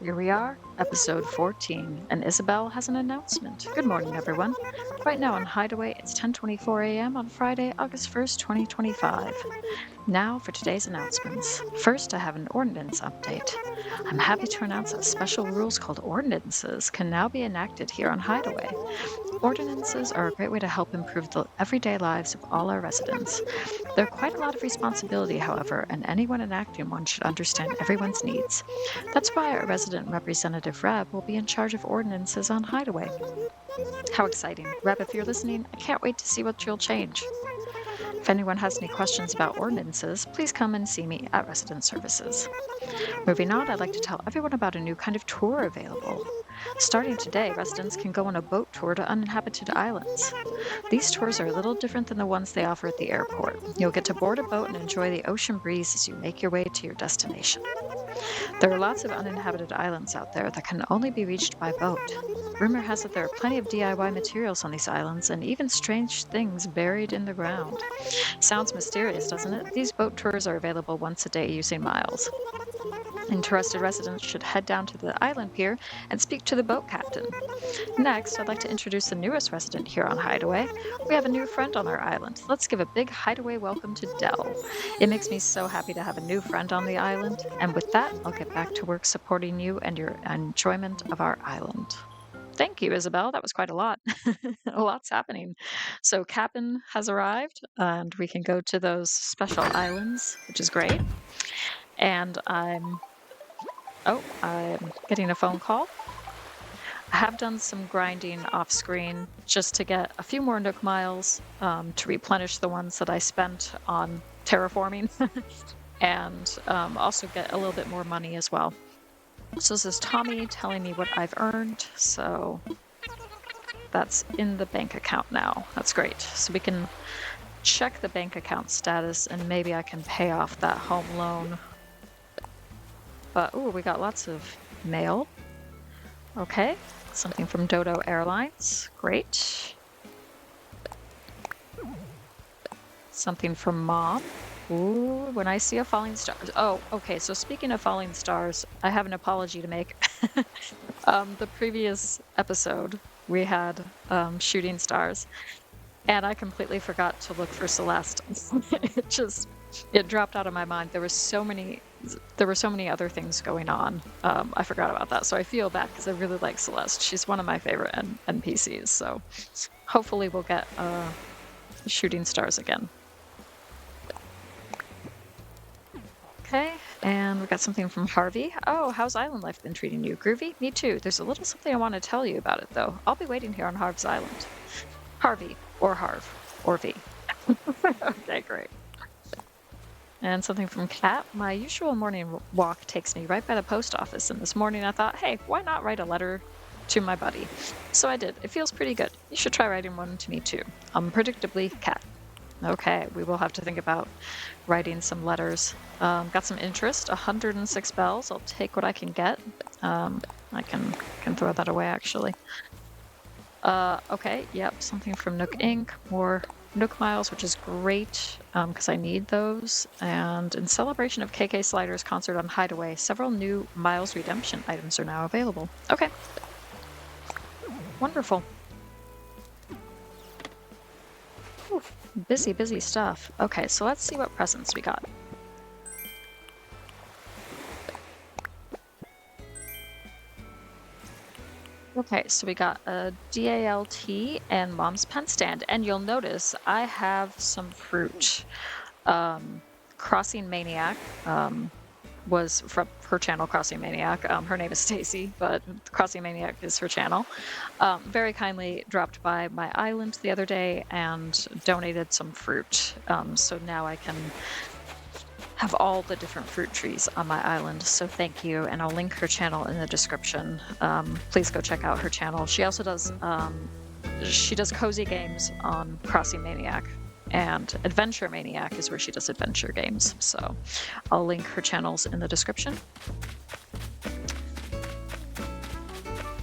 Here we are, episode 14, and Isabel has an announcement. Good morning, everyone. Right now on Hideaway, it's 10:24 a.m. on Friday, August 1st, 2025. Now for today's announcements. First, I have an ordinance update. I'm happy to announce that special rules called ordinances can now be enacted here on Hideaway. Ordinances are a great way to help improve the everyday lives of all our residents. They're quite a lot of responsibility, however, and anyone enacting one should understand everyone's needs. That's why our resident representative Reb will be in charge of ordinances on Hideaway. How exciting. Reb, if you're listening, I can't wait to see what you'll change. If anyone has any questions about ordinances, please come and see me at Resident Services. Moving on, I'd like to tell everyone about a new kind of tour available. Starting today, residents can go on a boat tour to uninhabited islands. These tours are a little different than the ones they offer at the airport. You'll get to board a boat and enjoy the ocean breeze as you make your way to your destination. There are lots of uninhabited islands out there that can only be reached by boat. Rumor has it there are plenty of DIY materials on these islands and even strange things buried in the ground. Sounds mysterious, doesn't it? These boat tours are available once a day using miles. Interested residents should head down to the island pier and speak to the boat captain. Next, I'd like to introduce the newest resident here on Hideaway. We have a new friend on our island. Let's give a big Hideaway welcome to Dell. It makes me so happy to have a new friend on the island. And with that, I'll get back to work supporting you and your enjoyment of our island. Thank you, Isabel. That was quite a lot. A lot's happening. So, Captain has arrived, and we can go to those special islands, which is great. And I'm getting a phone call. I have done some grinding off screen just to get a few more Nook miles to replenish the ones that I spent on terraforming and also get a little bit more money as well. So this is Tommy telling me what I've earned. So that's in the bank account now. That's great. So we can check the bank account status and maybe I can pay off that home loan. But, ooh, we got lots of mail. Okay, something from Dodo Airlines. Great. Something from Mom. Ooh, when I see a falling star. Oh, okay, so speaking of falling stars, I have an apology to make. The previous episode, we had shooting stars, and I completely forgot to look for Celeste. It dropped out of my mind. There were so many other things going on. I forgot about that. So I feel bad because I really like Celeste. She's one of my favorite NPCs. So hopefully we'll get shooting stars again. Okay, and we got something from Harvey. Oh, how's island life been treating you? Groovy? Me too. There's a little something I want to tell you about it, though. I'll be waiting here on Harv's Island. Harvey, or Harv, or V. Okay, great. And something from Kat. My usual morning walk takes me right by the post office, and this morning I thought, hey, why not write a letter to my buddy? So I did. It feels pretty good. You should try writing one to me too. Unpredictably, Kat. Okay, we will have to think about writing some letters. Got some interest, 106 bells. I'll take what I can get. I can throw that away, actually. Okay, yep, something from Nook Inc. More Nook miles, which is great because I need those. And in celebration of KK Slider's concert on Hideaway, several new Miles Redemption items are now available. Okay. Wonderful. Ooh, busy stuff. Okay, so let's see what presents we got. Okay, so we got a DALT and Mom's pen stand, and you'll notice I have some fruit. Crossing Maniac was from her channel, Crossing Maniac. Her name is Stacy, but Crossing Maniac is her channel. Very kindly dropped by my island the other day and donated some fruit. So now I can have all the different fruit trees on my island, so thank you, and I'll link her channel in the description. Please go check out her channel. She also does cozy games on Crossing Maniac, and Adventure Maniac is where she does adventure games, so I'll link her channels in the description.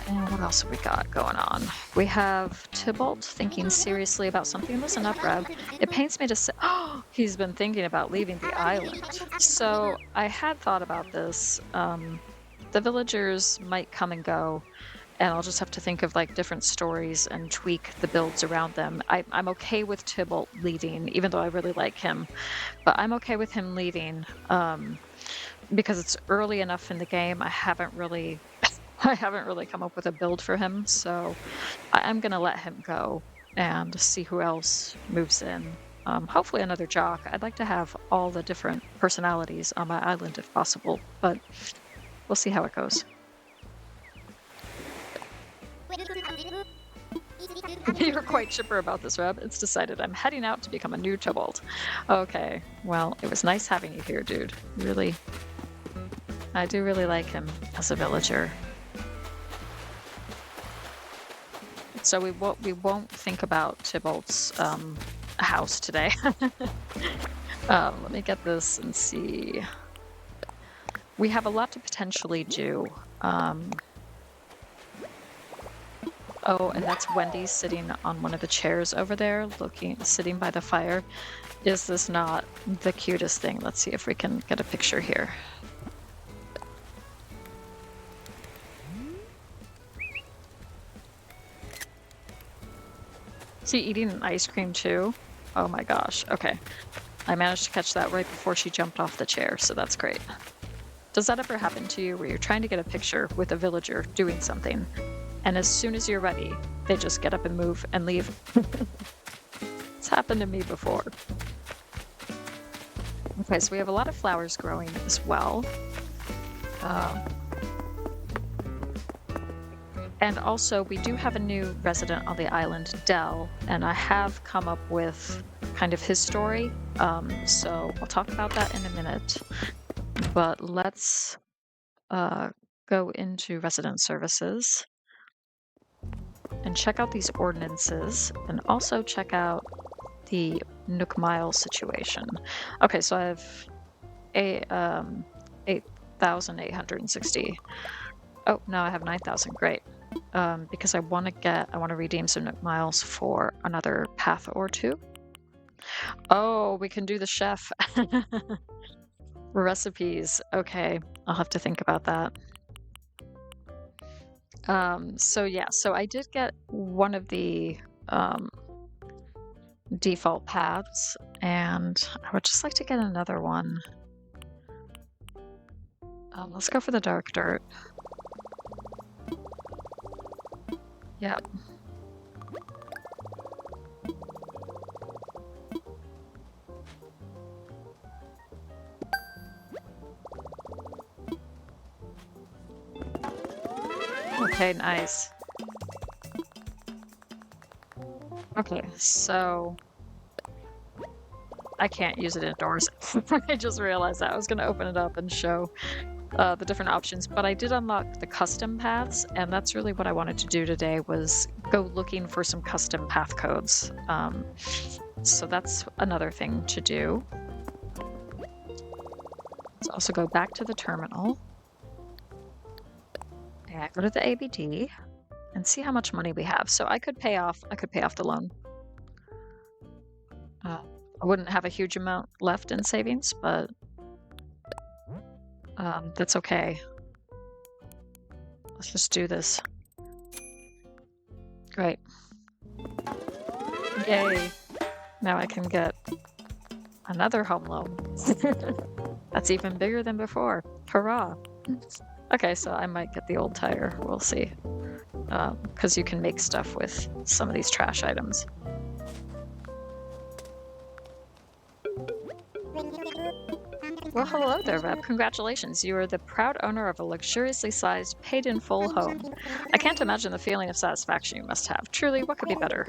And what else have we got going on? We have Tybalt thinking seriously about something. Listen up, Reb. It pains me to say, oh, he's been thinking about leaving the island. So I had thought about this the villagers might come and go, and I'll just have to think of like different stories and tweak the builds around them. I'm okay with Tybalt leaving, even though I really like him, but I'm okay with him leaving because it's early enough in the game. I haven't really, I haven't really come up with a build for him, so I'm gonna let him go and see who else moves in. Hopefully another jock. I'd like to have all the different personalities on my island if possible, but we'll see how it goes. You're quite chipper about this, Reb. It's decided I'm heading out to become a new Tybalt. Okay, well, it was nice having you here, dude. Really, I do really like him as a villager. So we won't think about Tybalt's house today. Let me get this and see. We have a lot to potentially do. Oh, and that's Wendy sitting on one of the chairs over there, sitting by the fire. Is this not the cutest thing? Let's see if we can get a picture here. Is he eating an ice cream too? Oh my gosh. Okay. I managed to catch that right before she jumped off the chair, so that's great. Does that ever happen to you where you're trying to get a picture with a villager doing something, and as soon as you're ready, they just get up and move and leave? It's happened to me before. Okay, so we have a lot of flowers growing as well. And also, we do have a new resident on the island, Dell, and I have come up with kind of his story. So I'll talk about that in a minute. But let's go into resident services and check out these ordinances, and also check out the Nook Mile situation. Okay, so I have 8,860. Oh, now I have 9,000. Great. Because I want to redeem some Nook Miles for another path or two. Oh, we can do the chef. Recipes. Okay, I'll have to think about that. So yeah, so I did get one of the default paths, and I would just like to get another one. Let's go for the dark dirt. Yep. Okay, nice. Okay, so I can't use it indoors. I just realized that. I was going to open it up and show the different options, but I did unlock the custom paths, and that's really what I wanted to do today, was go looking for some custom path codes. So that's another thing to do. Let's also go back to the terminal. Yeah, go to the ABD and see how much money we have. So I could pay off the loan. I wouldn't have a huge amount left in savings, but that's okay. Let's just do this. Great. Yay. Now I can get another home loan. That's even bigger than before. Hurrah. Okay, so I might get the old tire. We'll see. Because you can make stuff with some of these trash items. Well, hello there, Reb. Congratulations. You are the proud owner of a luxuriously sized, paid-in-full home. I can't imagine the feeling of satisfaction you must have. Truly, what could be better?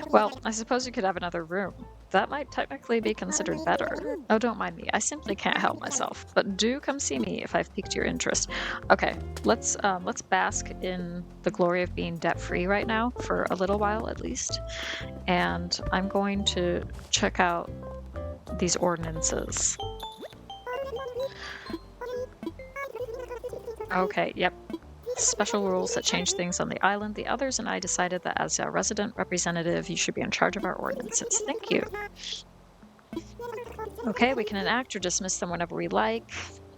Well, I suppose you could have another room. That might technically be considered better. Oh, don't mind me. I simply can't help myself. But do come see me if I've piqued your interest. Okay, let's bask in the glory of being debt-free right now, for a little while at least. And I'm going to check out these ordinances. Okay, yep. Special rules that change things on the island. The others and I decided that as a resident representative, you should be in charge of our ordinances. Thank you. Okay, we can enact or dismiss them whenever we like.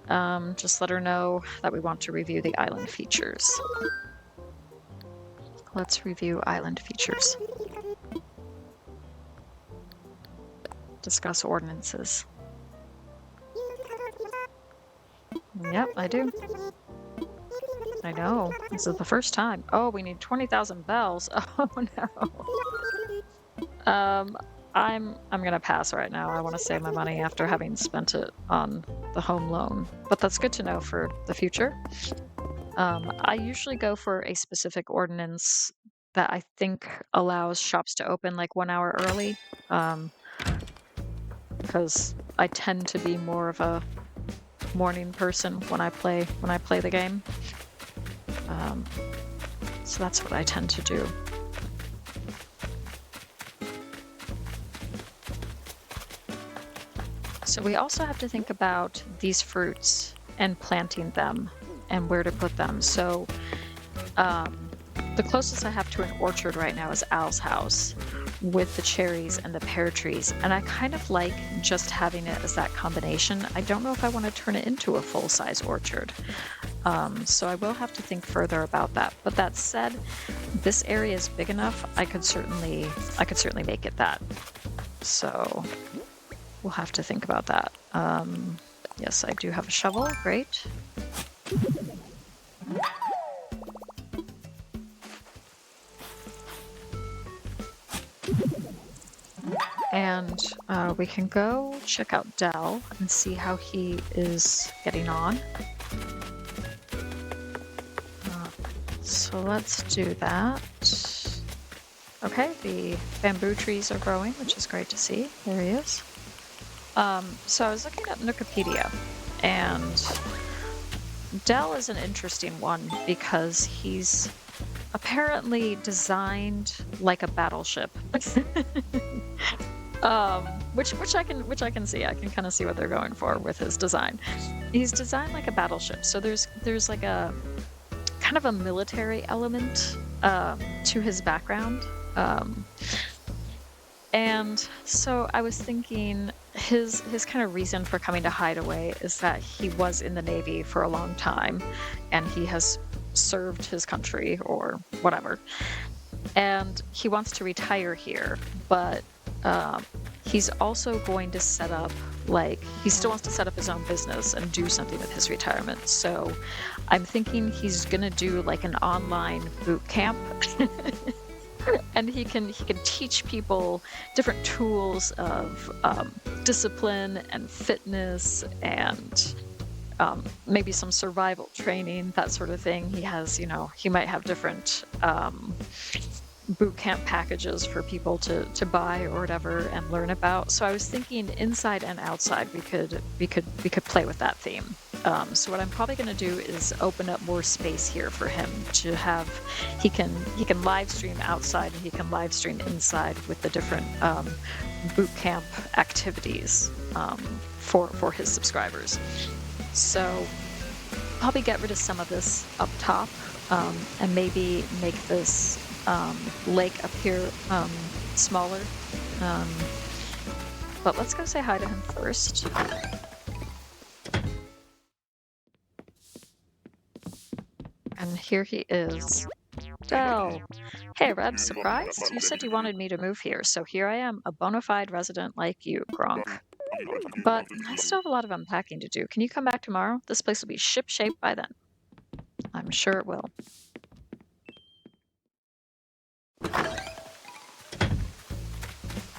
Just let her know that we want to review the island features. Let's review island features. Discuss ordinances. Yep, I do. I know. This is the first time. Oh, we need 20,000 bells. Oh no. I'm gonna pass right now. I want to save my money after having spent it on the home loan. But that's good to know for the future. I usually go for a specific ordinance that I think allows shops to open like 1 hour early. Because I tend to be more of a morning person when I play the game. So that's what I tend to do. So we also have to think about these fruits and planting them and where to put them. So the closest I have to an orchard right now is Al's house with the cherries and the pear trees. And I kind of like just having it as that combination. I don't know if I want to turn it into a full-size orchard. So I will have to think further about that. But that said, this area is big enough. I could certainly make it that. So we'll have to think about that. Yes, I do have a shovel. Great. And we can go check out Dell and see how he is getting on. So let's do that. Okay, the bamboo trees are growing, which is great to see. There he is. So I was looking at Wikipedia, and Dell is an interesting one because he's apparently designed like a battleship. Which I can see. I can kind of see what they're going for with his design. He's designed like a battleship, so there's like a kind of a military element to his background. And so I was thinking his kind of reason for coming to Hideaway is that he was in the Navy for a long time and he has served his country or whatever. And he wants to retire here, but he's also going to set up, like, he still wants to set up his own business and do something with his retirement. So I'm thinking he's gonna do like an online boot camp. And he can teach people different tools of discipline and fitness and maybe some survival training, that sort of thing. He has, he might have different boot camp packages for people to buy or whatever and learn about. So I was thinking inside and outside we could play with that theme. So what I'm probably going to do is open up more space here for him to have. He can live stream outside and he can live stream inside with the different boot camp activities for his subscribers. So probably get rid of some of this up top and maybe make this lake up here smaller. But let's go say hi to him first. And here he is. Dell. Hey, Red, surprised? You said you wanted me to move here, so here I am, a bona fide resident like you, Gronk. But I still have a lot of unpacking to do. Can you come back tomorrow? This place will be ship-shape by then. I'm sure it will.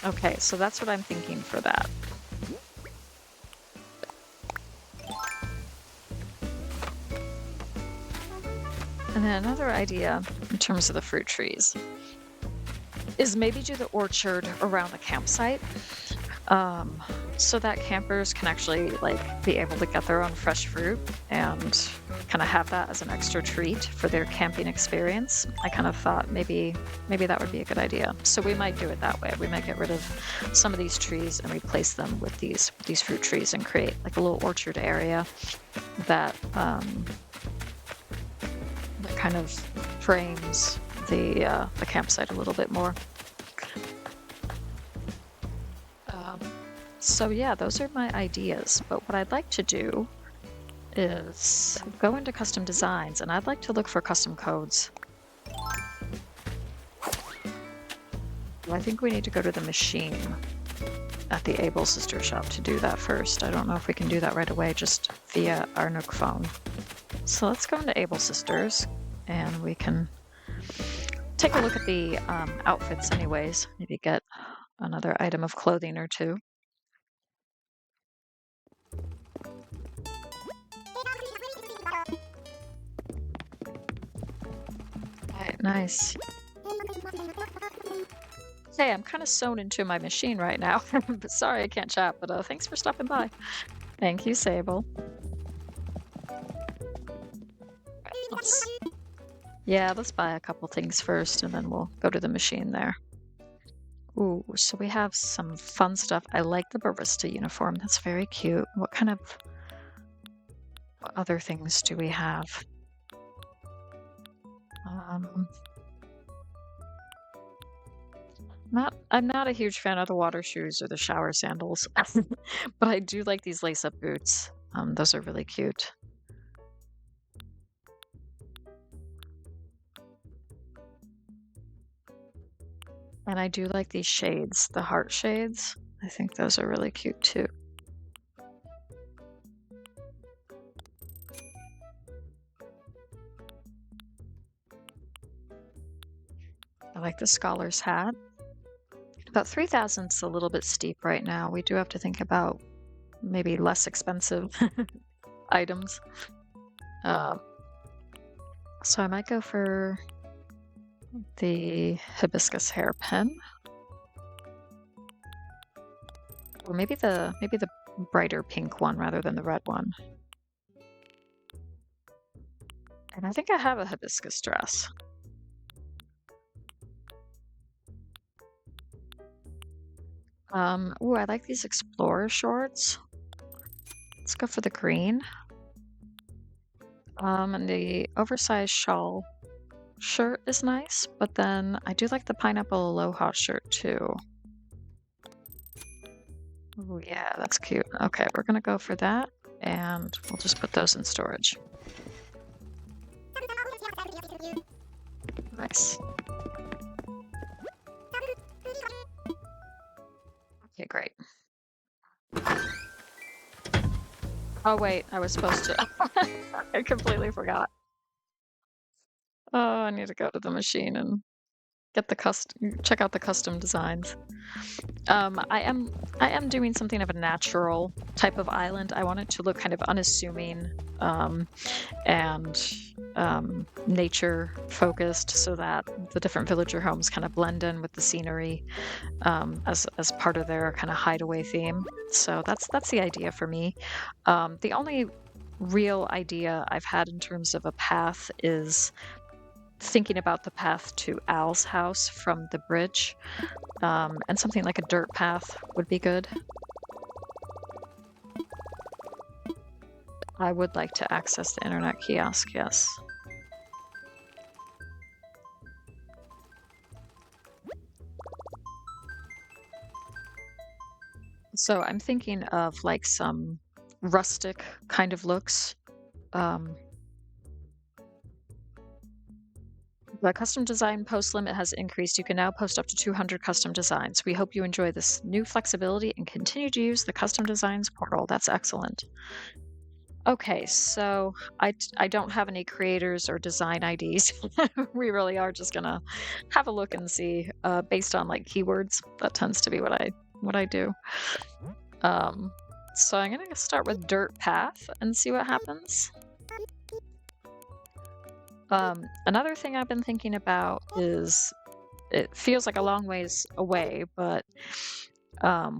Okay, so that's what I'm thinking for that. And then another idea in terms of the fruit trees is maybe do the orchard around the campsite so that campers can actually be able to get their own fresh fruit and kind of have that as an extra treat for their camping experience. I kind of thought maybe that would be a good idea. So we might do it that way. We might get rid of some of these trees and replace them with these fruit trees and create like a little orchard area that kind of frames the campsite a little bit more. So yeah, those are my ideas. But what I'd like to do is go into custom designs, and I'd like to look for custom codes. I think we need to go to the machine at the Able Sister shop to do that first. I don't know if we can do that right away just via our Nook phone. So let's go into Able Sisters, and we can take a look at the outfits anyways. Maybe get another item of clothing or two. Alright, nice. Hey, I'm kind of sewn into my machine right now. But sorry I can't chat, but thanks for stopping by. Thank you, Sable. Yeah, let's buy a couple things first, and then we'll go to the machine there. Ooh, so we have some fun stuff. I like the barista uniform. That's very cute. What kind of other things do we have? I'm not a huge fan of the water shoes or the shower sandals, but I do like these lace-up boots. Those are really cute. And I do like these shades, the heart shades. I think those are really cute too. I like the scholar's hat. About 3,000 is a little bit steep right now. We do have to think about maybe less expensive items. So I might go for the hibiscus hairpin, or maybe the brighter pink one rather than the red one. And I think I have a hibiscus dress. Ooh, I like these explorer shorts. Let's go for the green. And the oversized shawl shirt is nice, but then I do like the pineapple aloha shirt too. Oh yeah, that's cute. Okay, we're gonna go for that, and we'll just put those in storage. Nice. Okay, great. Oh wait, I was supposed to. I completely forgot. Oh, I need to go to the machine and get the check out the custom designs. I am doing something of a natural type of island. I want it to look kind of unassuming and nature focused, so that the different villager homes kind of blend in with the scenery as part of their kind of hideaway theme. So that's the idea for me. The only real idea I've had in terms of a path is thinking about the path to Al's house from the bridge, and something like a dirt path would be good. I would like to access the internet kiosk, yes. So I'm thinking of like some rustic kind of looks. The custom design post limit has increased. You can now post up to 200 custom designs. We hope you enjoy this new flexibility and continue to use the custom designs portal. That's excellent. Okay, so I don't have any creators or design IDs. We really are just gonna have a look and see based on like keywords. That tends to be what I do. So I'm gonna start with dirt path and see what happens. Another thing I've been thinking about is, it feels like a long ways away, but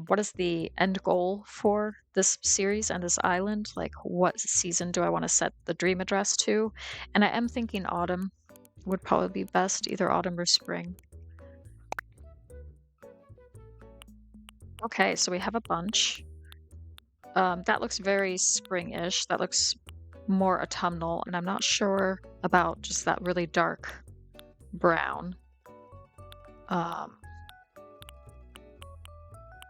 what is the end goal for this series and this island? Like, what season do I want to set the dream address to? And I am thinking autumn would probably be best, either autumn or spring. Okay, so we have a bunch. That looks very spring-ish. That looks more autumnal, and I'm not sure about just that really dark brown.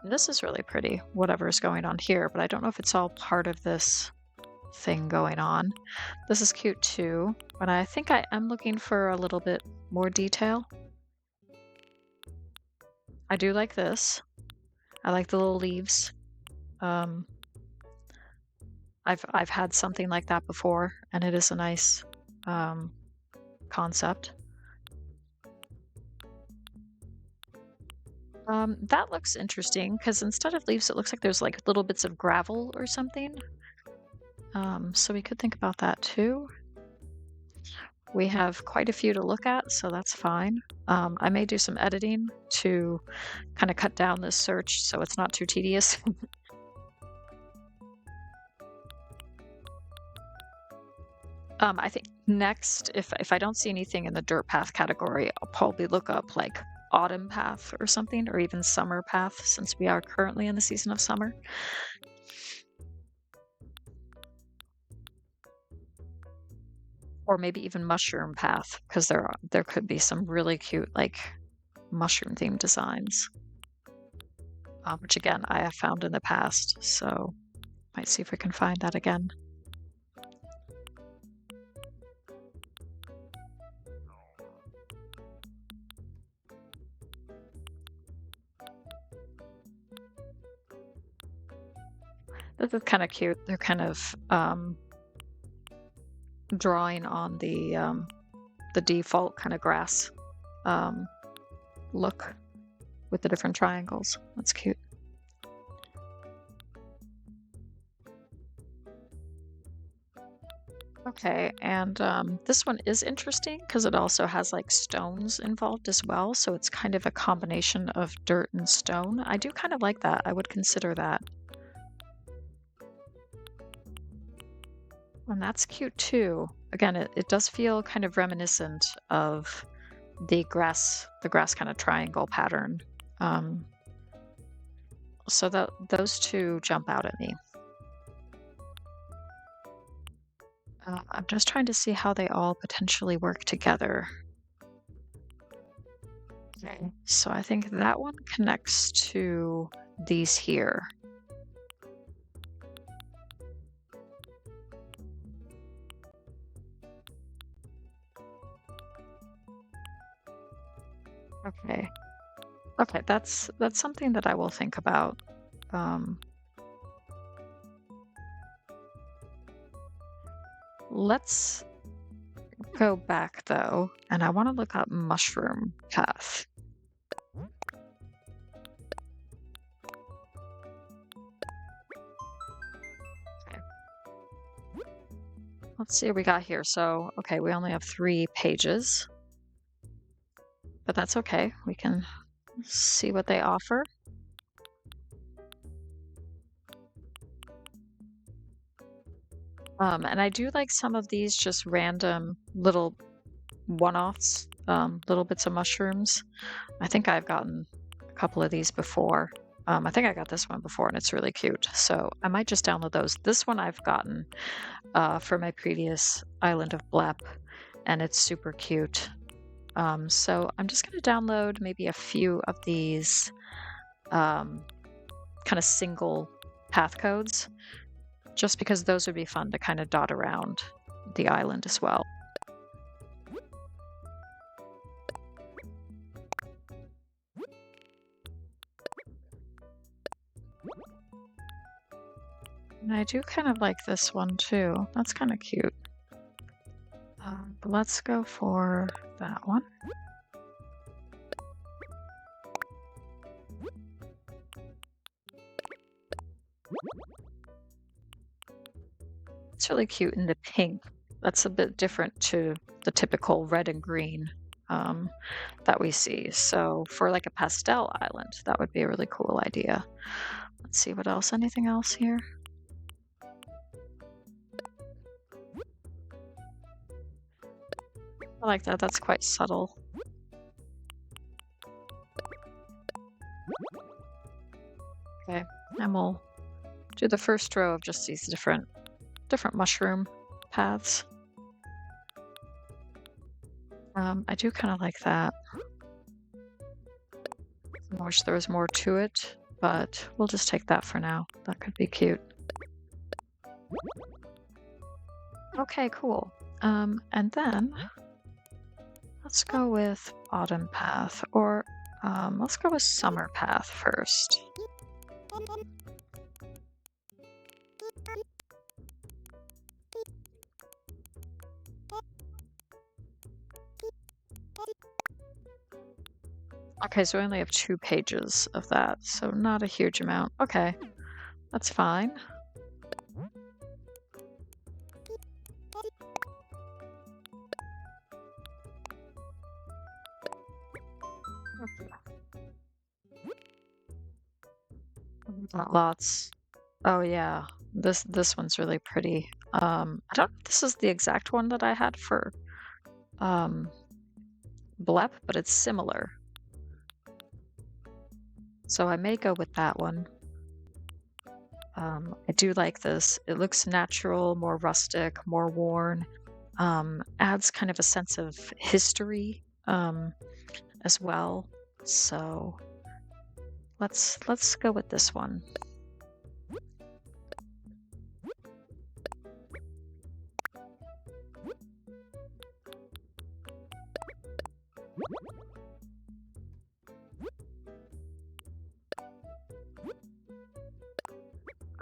This is really pretty, whatever's going on here, but I don't know if it's all part of this thing going on. This is cute too, but I think I am looking for a little bit more detail. I do like this. I like the little leaves. Um, I've had something like that before, and it is a nice concept. That looks interesting because instead of leaves, it looks like there's like little bits of gravel or something. So we could think about that too. We have quite a few to look at, so that's fine. I may do some editing to kind of cut down this search so it's not too tedious. I think next, if I don't see anything in the dirt path category, I'll probably look up like autumn path or something, or even summer path, since we are currently in the season of summer. Or maybe even mushroom path, because there could be some really cute like mushroom themed designs, which again I have found in the past, so might see if we can find that again. This is kind of cute. They're kind of drawing on the default kind of grass look with the different triangles. That's cute. Okay, and this one is interesting because it also has like stones involved as well, so it's kind of a combination of dirt and stone. I do kind of like that. I would consider that. And that's cute too. Again, it does feel kind of reminiscent of the grass kind of triangle pattern. So those two jump out at me. I'm just trying to see how they all potentially work together. Okay, so I think that one connects to these here. Okay. Okay, that's something that I will think about. Let's go back though, and I want to look up mushroom path. Okay. Let's see what we got here. So, okay, we only have 3 pages, but that's okay. We can see what they offer. And I do like some of these just random little one-offs, little bits of mushrooms. I think I've gotten a couple of these before. I think I got this one before and it's really cute. So I might just download those. This one I've gotten for my previous Island of Blep, and it's super cute. So I'm just going to download maybe a few of these kind of single path codes, just because those would be fun to kind of dot around the island as well. And I do kind of like this one too. That's kind of cute. But let's go for that one. It's really cute in the pink. That's a bit different to the typical red and green that we see. So for like a pastel island, that would be a really cool idea. Let's see what else. Anything else here? I like that. That's quite subtle. Okay, and we'll do the first row of just these different mushroom paths. I do kind of like that. I wish there was more to it, but we'll just take that for now. That could be cute. Okay, cool. And then let's go with autumn path, or let's go with summer path first. Okay, so we only have 2 pages of that, so not a huge amount. Okay, that's fine. Not lots. Oh yeah, this one's really pretty. I don't know if this is the exact one that I had for um Blep, but it's similar. So I may go with that one. I do like this. It looks natural, more rustic, more worn. Adds kind of a sense of history as well. So let's go with this one.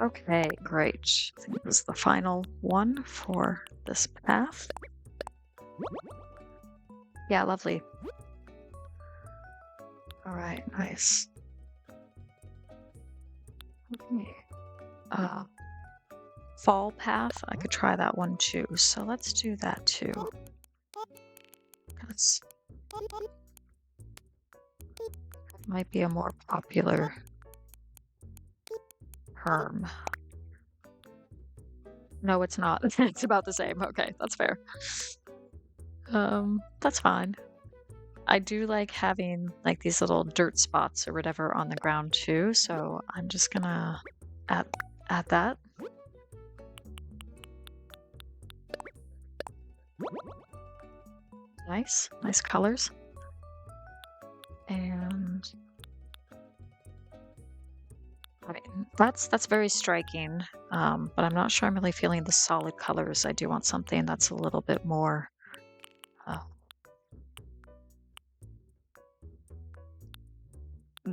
Okay, great. I think this is the final one for this path. Yeah, lovely. All right, nice. Okay. Fall path, I could try that one too. So let's do that too. That's might be a more popular term. No, it's not. It's about the same. Okay, that's fair. That's fine. I do like having like these little dirt spots or whatever on the ground too, so I'm just gonna add that. Nice, nice colors. And I mean, that's very striking, but I'm not sure I'm really feeling the solid colors. I do want something that's a little bit more uh,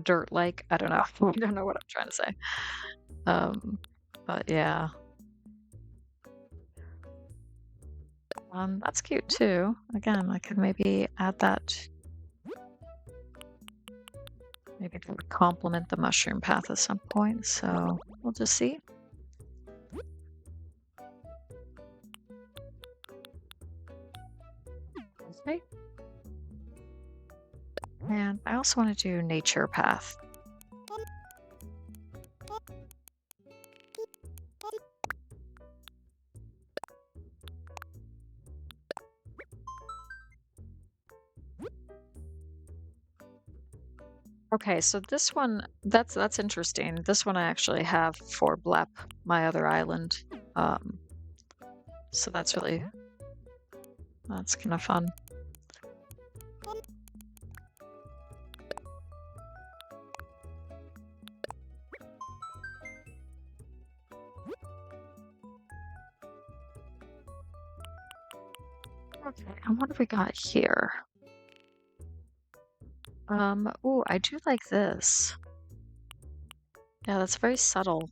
dirt-like. I don't know. I don't know what I'm trying to say. But yeah, that's cute too. Again, I could maybe add that. Maybe it would complement the mushroom path at some point. So we'll just see. Okay. And I also want to do nature path. Okay, so this one that's interesting. This one I actually have for Blep, my other island. So that's kind of fun. Okay, and what have we got here? Oh, I do like this. Yeah, that's very subtle.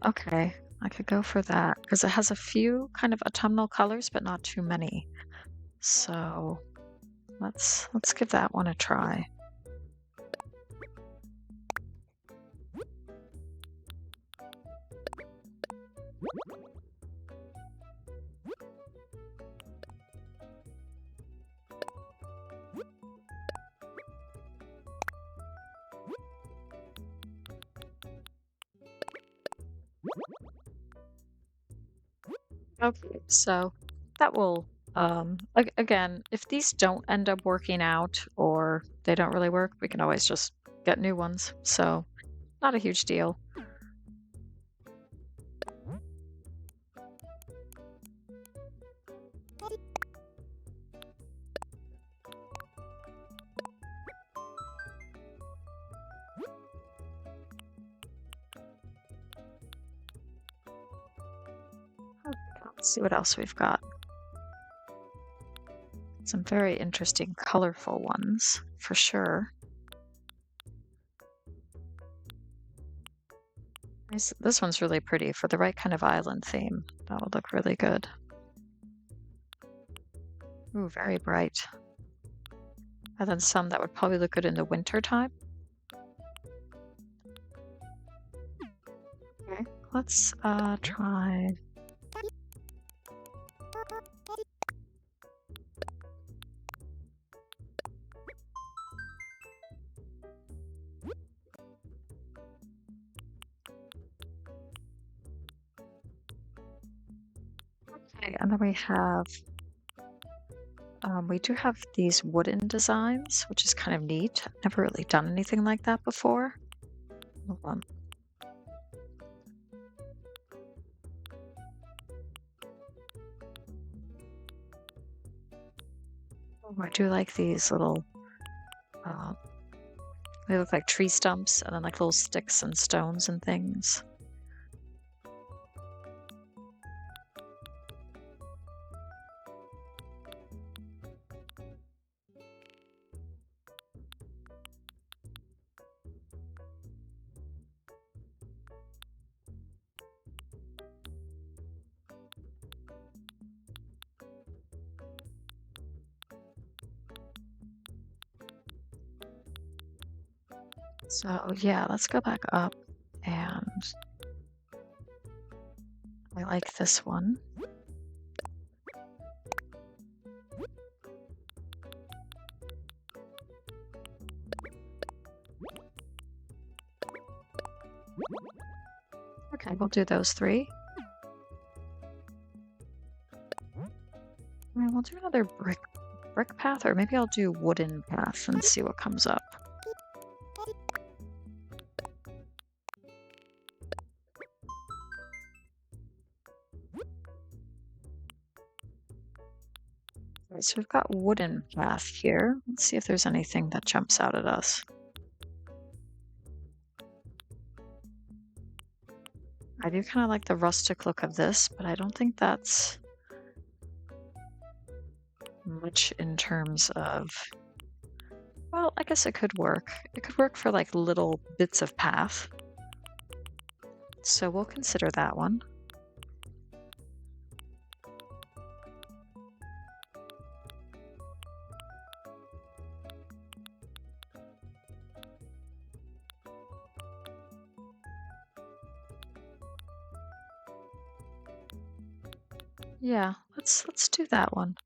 Okay, I could go for that because it has a few kind of autumnal colors, but not too many. So let's give that one a try. Okay, so that will again, if these don't end up working out or they don't really work, we can always just get new ones. So not a huge deal. Let's see what else we've got. Some very interesting, colorful ones, for sure. This one's really pretty for the right kind of island theme. That would look really good. Ooh, very bright. And then some that would probably look good in the winter time. Okay, let's try. Okay, and then we do have these wooden designs, which is kind of neat. I've never really done anything like that before. Hold on. Oh, I do like these little, they look like tree stumps and then like little sticks and stones and things. So yeah, let's go back up, and I like this one. Okay, we'll do those three. And we'll do another brick path, or maybe I'll do wooden path and see what comes up. Alright, so we've got wooden path here. Let's see if there's anything that jumps out at us. I do kind of like the rustic look of this, but I don't think that's much in terms of, well, I guess it could work. It could work for like little bits of path. So we'll consider that one. Yeah, let's do that one.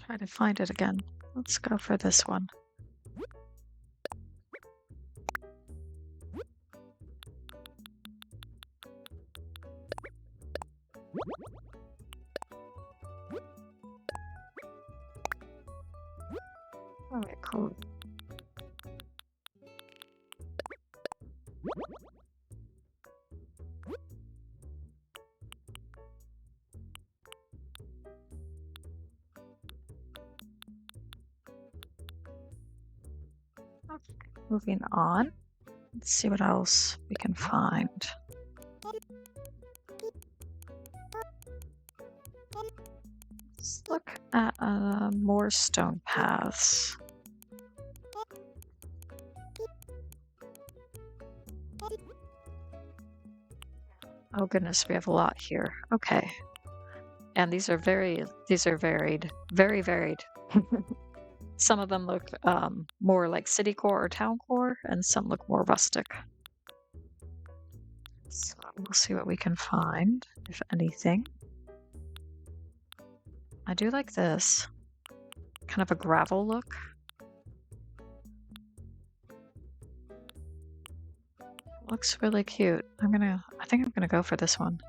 Try to find it again. Let's go for this one. Alright, cool. Okay, moving on. Let's see what else we can find. Let's look at more stone paths. Oh goodness, we have a lot here. Okay. And these are varied, very varied. Some of them look more like city core or town core, and some look more rustic. So we'll see what we can find, if anything. I do like this. Kind of a gravel look. Looks really cute. I think I'm gonna go for this one.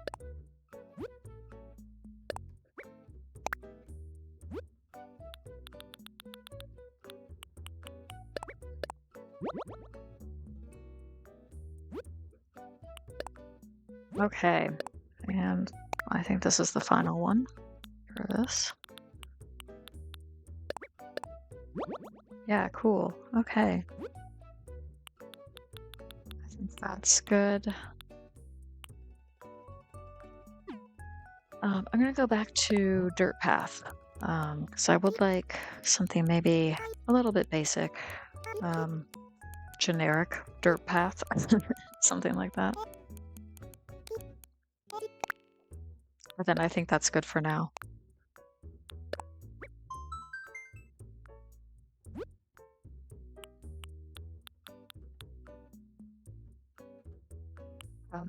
Okay, and I think this is the final one for this. Yeah, cool. Okay. I think that's good. I'm gonna go back to dirt path because I would like something maybe a little bit basic, um, generic dirt path, something like that. But then I think that's good for now.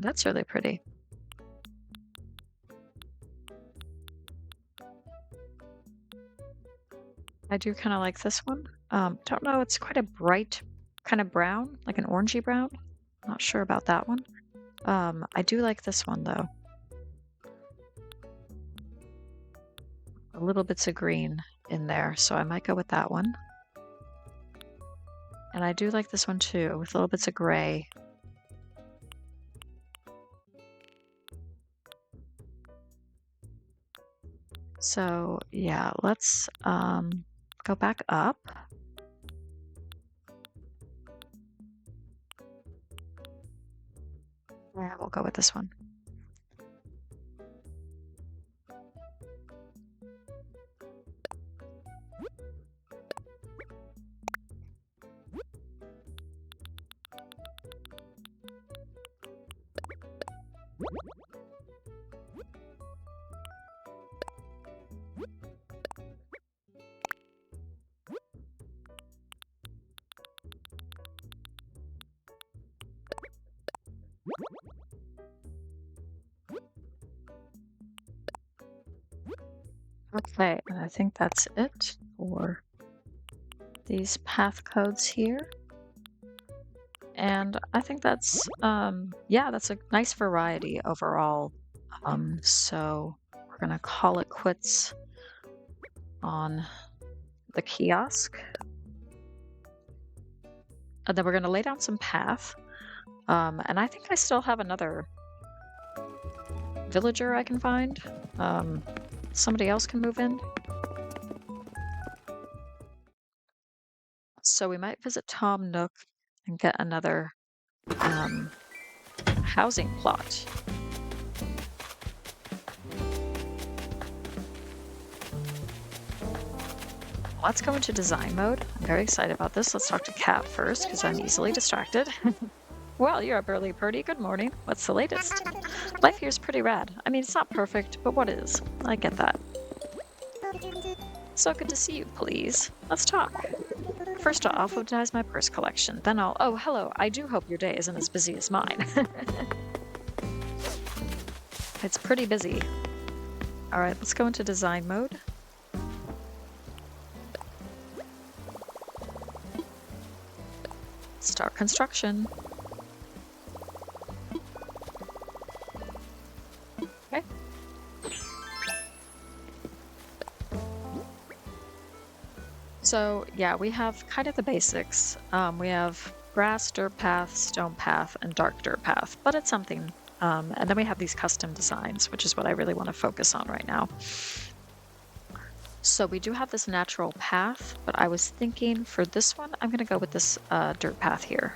That's really pretty. I do kind of like this one. Don't know, it's quite a bright kind of brown, like an orangey brown. Not sure about that one. I do like this one though. A little bits of green in there, so I might go with that one. And I do like this one too, with little bits of gray. So yeah, let's go back up. Yeah, we'll go with this one. Okay, and I think that's it for these path codes here. And I think that's, yeah, that's a nice variety overall. So we're gonna call it quits on the kiosk. And then we're gonna lay down some path. And I think I still have another villager I can find. Somebody else can move in. So we might visit Tom Nook and get another housing plot. Let's go into design mode. I'm very excited about this. Let's talk to Kat first because I'm easily distracted. Well, you're up early, Purdy. Good morning. What's the latest? Life here is pretty rad. I mean, it's not perfect, but what is? I get that. So good to see you, please. Let's talk. First, I'll alphabetize my purse collection. Then I'll... Oh, hello. I do hope your day isn't as busy as mine. It's pretty busy. All right, let's go into design mode. Start construction. Okay. So yeah, we have kind of the basics. We have grass, dirt path, stone path, and dark dirt path, but it's something. And then we have these custom designs, which is what I really want to focus on right now. So we do have this natural path, but I was thinking for this one, I'm going to go with this dirt path here.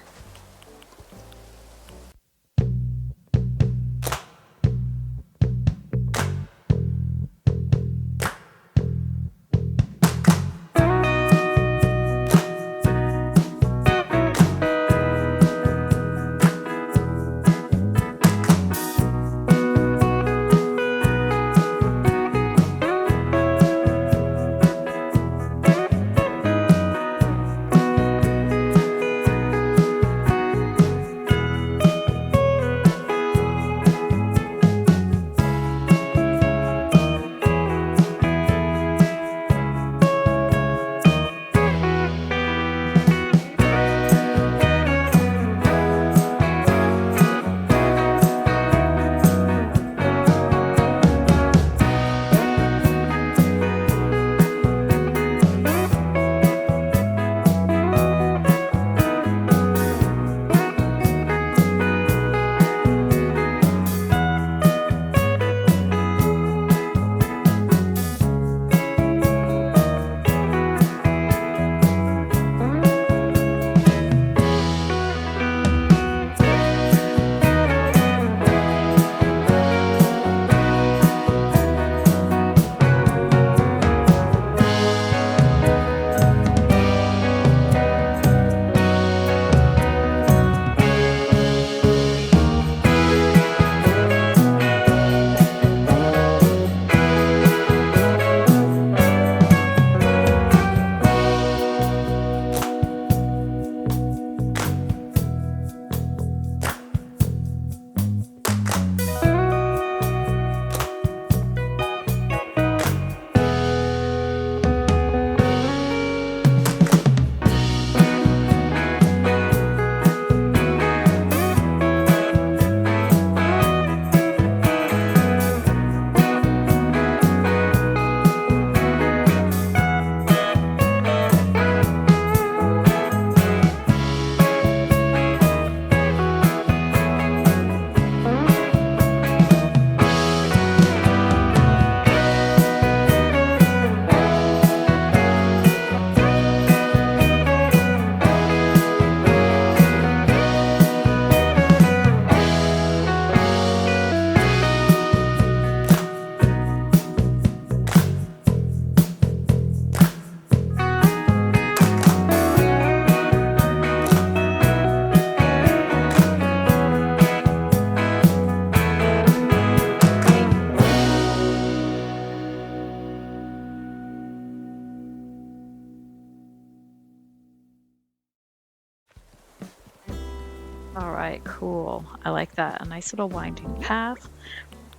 right, cool. I like that. A nice little winding path.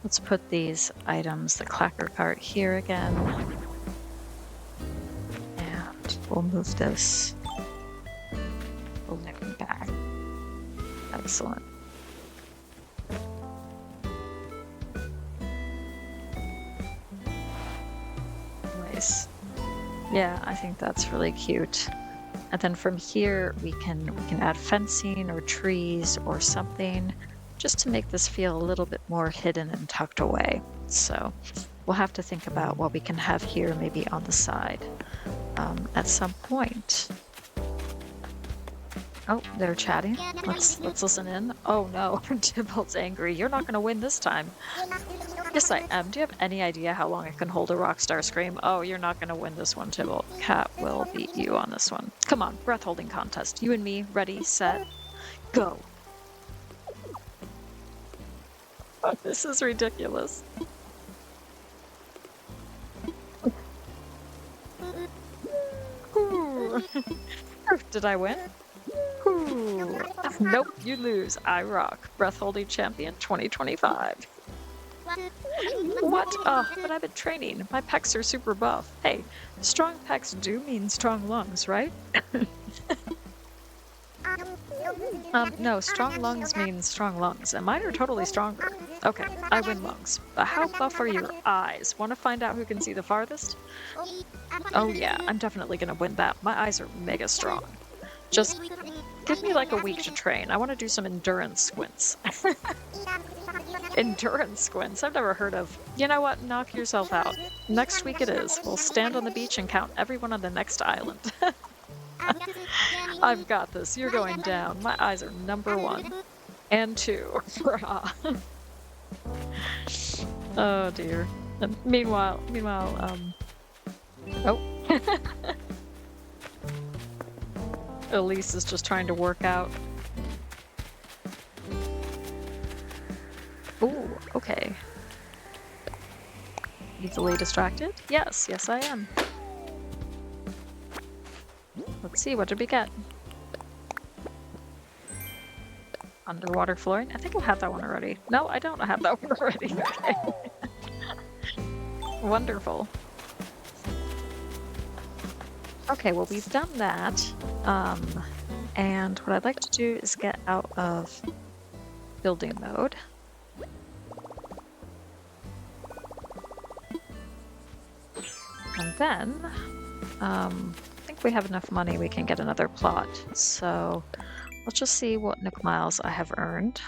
Let's put these items, the clacker cart here again. And we'll move this balloon back. Excellent. Nice. Yeah, I think that's really cute. And then from here we can add fencing or trees or something just to make this feel a little bit more hidden and tucked away. So we'll have to think about what we can have here maybe on the side at some point. Oh, they're chatting. Let's listen in. Oh no, Tybalt's angry. You're not gonna win this time. Yes, I am. Do you have any idea how long I can hold a rockstar scream? Oh, you're not gonna win this one, Tybalt. Cat will beat you on this one. Come on, breath holding contest. You and me, ready, set, go. Oh, this is ridiculous. Did I win? Ooh. Nope, you lose. I rock. Breath holding champion 2025. What? Oh, but I've been training. My pecs are super buff. Hey, strong pecs do mean strong lungs, right? No, strong lungs means strong lungs, and mine are totally stronger. Okay, I win lungs. But how buff are your eyes? Want to find out who can see the farthest? Oh yeah, I'm definitely gonna win that. My eyes are mega strong. Just give me like a week to train. I want to do some endurance squints. Endurance squints? I've never heard of. You know what? Knock yourself out. Next week it is. We'll stand on the beach and count everyone on the next island. I've got this. You're going down. My eyes are number 1 and 2. Oh dear. And meanwhile, oh. Elise is just trying to work out. Ooh, okay. Easily distracted? Yes, yes I am. Let's see, what did we get? Underwater flooring? I think I have that one already. No, I don't have that one already. Okay. Wonderful. Okay, well we've done that. And what I'd like to do is get out of building mode. And then, I think we have enough money we can get another plot. So let's just see what Nook Miles I have earned.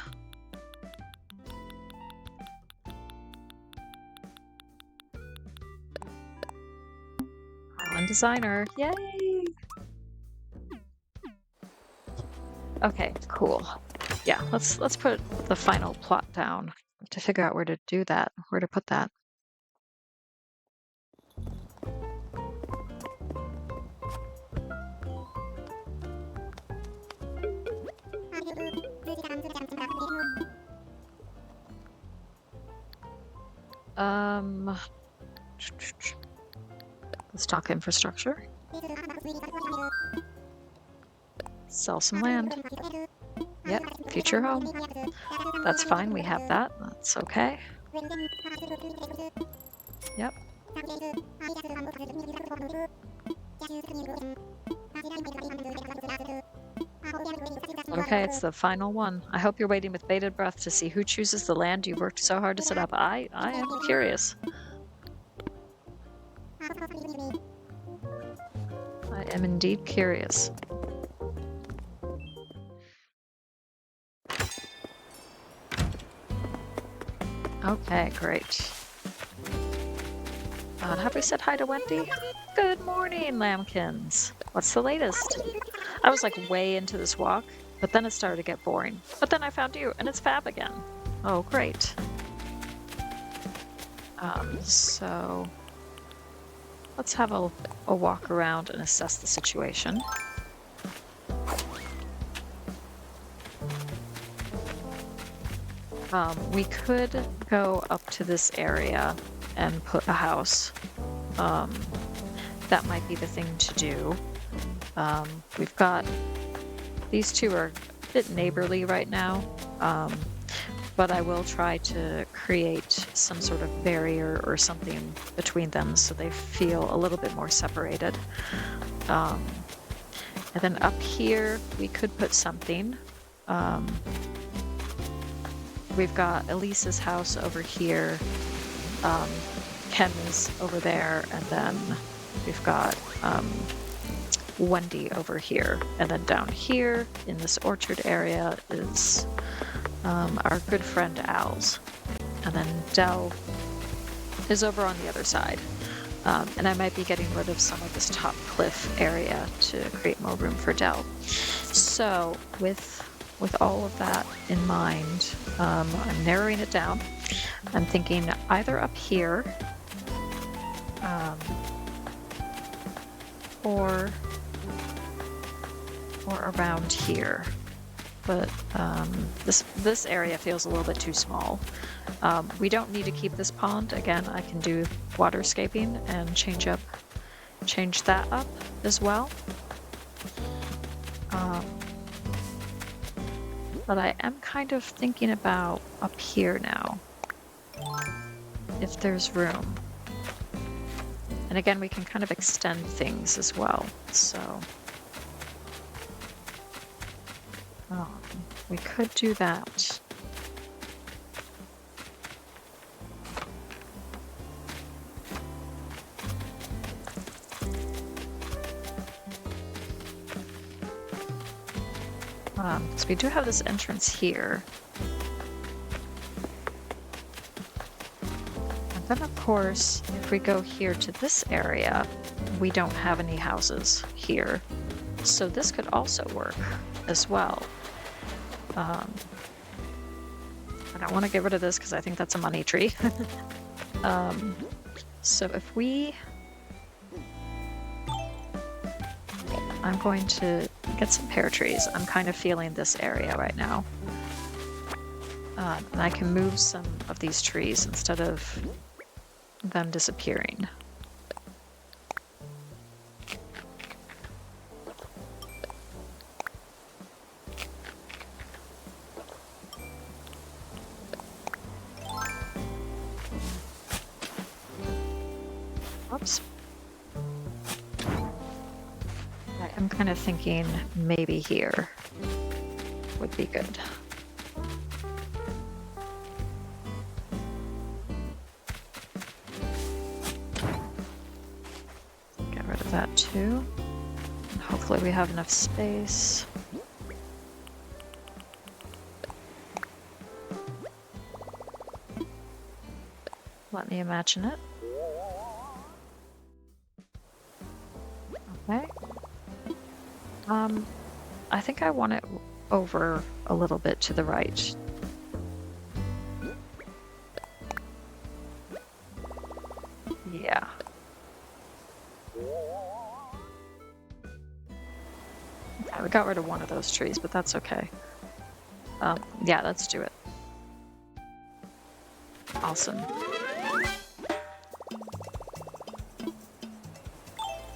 Island designer, yay! Okay, cool. Yeah, let's put the final plot down to figure out where to do that, where to put that. Let's talk infrastructure. Sell some land. Yep, future home. That's fine, we have that. That's okay. Yep. Okay, it's the final one. I hope you're waiting with bated breath to see who chooses the land you worked so hard to set up. I am curious. I am indeed curious. Okay, great. Have we said hi to Wendy? Good morning, lambkins. What's the latest? I was like way into this walk, but then it started to get boring. But then I found you, and it's fab again. Oh, great. So let's have a walk around and assess the situation. We could go up to this area and put a house. That might be the thing to do. We've got these two are bit neighborly right now. Um, but I will try to create some sort of barrier or something between them so they feel a little bit more separated. Um, and then up here, we could put something. Um, we've got Elise's house over here. Um, Ken's over there, and then we've got Wendy over here. And then down here in this orchard area is our good friend Al's. And then Dell is over on the other side. And I might be getting rid of some of this top cliff area to create more room for Dell. So with all of that in mind, I'm narrowing it down. I'm thinking either up here or around here. But this area feels a little bit too small. We don't need to keep this pond. Again, I can do waterscaping and change that up as well. But I am kind of thinking about up here now, if there's room. And again, we can kind of extend things as well, so we could do that. So we do have this entrance here. And then of course, if we go here to this area, we don't have any houses here. So this could also work as well. I don't want to get rid of this because I think that's a money tree. So if I'm going to get some pear trees. I'm kind of feeling this area right now. And I can move some of these trees instead of them disappearing. Oops. I'm kind of thinking maybe here would be good. Get rid of that too. And hopefully we have enough space. Let me imagine it. Okay. I think I want it over a little bit to the right. Yeah. Okay, we got rid of one of those trees, but that's okay. Yeah, let's do it. Awesome.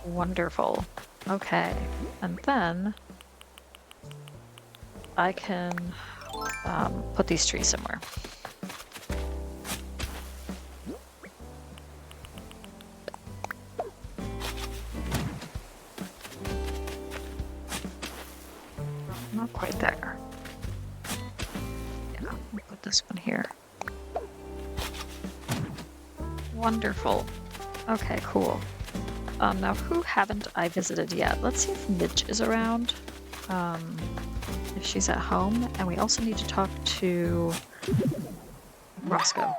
Wonderful. Okay, and then I can put these trees somewhere. Not quite there. Yeah, we'll put this one here. Wonderful. Okay, cool. Now, who haven't I visited yet? Let's see if Midge is around, if she's at home. And we also need to talk to Roscoe.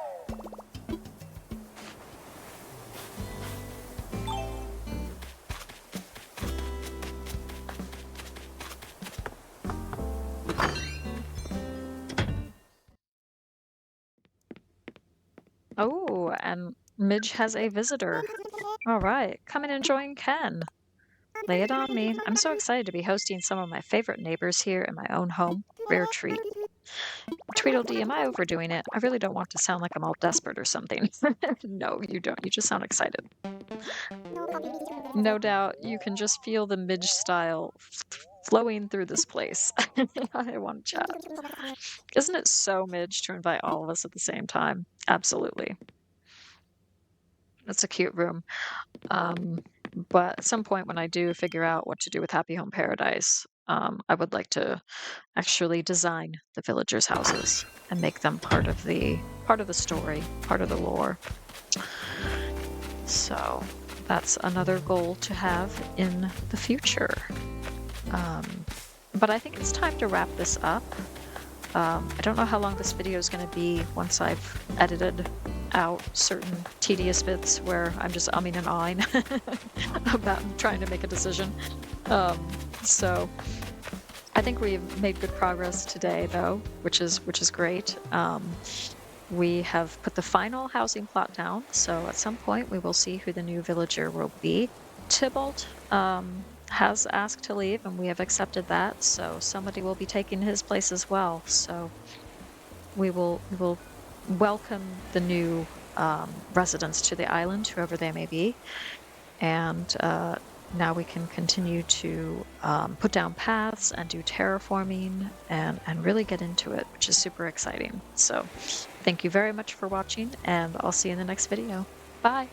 Oh, and Midge has a visitor. All right, come and join Ken. Lay it on me. I'm so excited to be hosting some of my favorite neighbors here in my own home. Rare treat. Tweedledee, am I overdoing it? I really don't want to sound like I'm all desperate or something. No, you don't. You just sound excited. No doubt you can just feel the Midge style flowing through this place. I want to chat. Isn't it so Midge to invite all of us at the same time? Absolutely. It's a cute room. But at some point when I do figure out what to do with Happy Home Paradise, I would like to actually design the villagers' houses and make them part of the story, part of the lore. So that's another goal to have in the future. But I think it's time to wrap this up. I don't know how long this video is going to be once I've edited out certain tedious bits where I'm just umming and ahhing about trying to make a decision. So I think we've made good progress today, though, which is great. We have put the final housing plot down, so at some point we will see who the new villager will be. Tybalt has asked to leave, and we have accepted that, so somebody will be taking his place as well. So we will welcome the new residents to the island, whoever they may be, and now we can continue to put down paths and do terraforming and really get into it, which is super exciting. So thank you very much for watching, and I'll see you in the next video. Bye!